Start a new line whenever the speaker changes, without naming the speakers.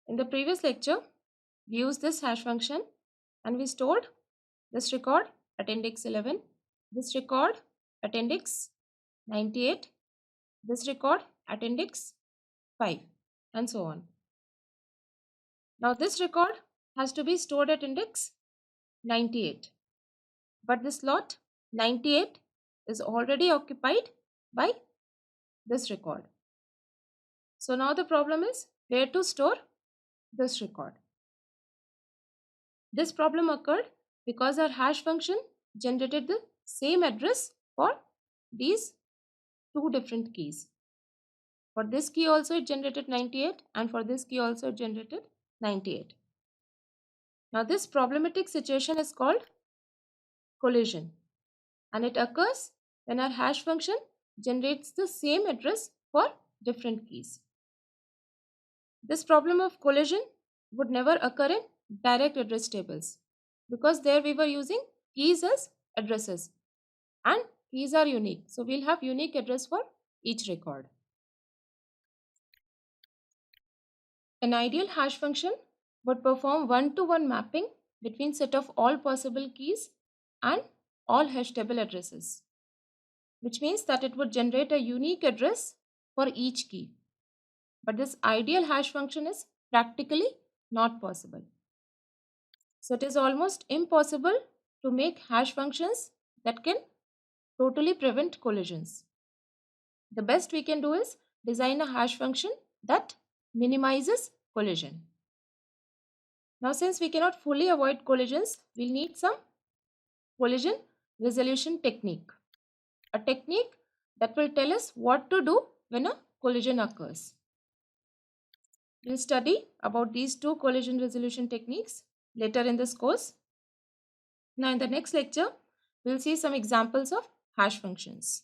In the previous lecture, we used this hash function and we stored this record at index 11, this record at index 98, this record at index 5, and so on. Now this record has to be stored at index 98, but this slot 98 is already occupied by this record. So now the problem is where to store this record. This problem occurred because our hash function generated the same address for these two different keys. For this key also it generated 98 and for this key also it generated 98. Now this problematic situation is called collision and it occurs when our hash function generates the same address for different keys. This problem of collision would never occur in direct address tables because there we were using keys as addresses and keys are unique. So we'll have unique address for each record. An ideal hash function would perform one-to-one mapping between set of all possible keys and all hash table addresses, which means that it would generate a unique address for each key. But this ideal hash function is practically not possible. So it is almost impossible to make hash functions that can totally prevent collisions. The best we can do is design a hash function that minimizes collision. Now since we cannot fully avoid collisions, we'll need some collision resolution technique. A technique that will tell us what to do when a collision occurs. We'll study about these two collision resolution techniques later in this course. Now in the next lecture, we'll see some examples of hash functions.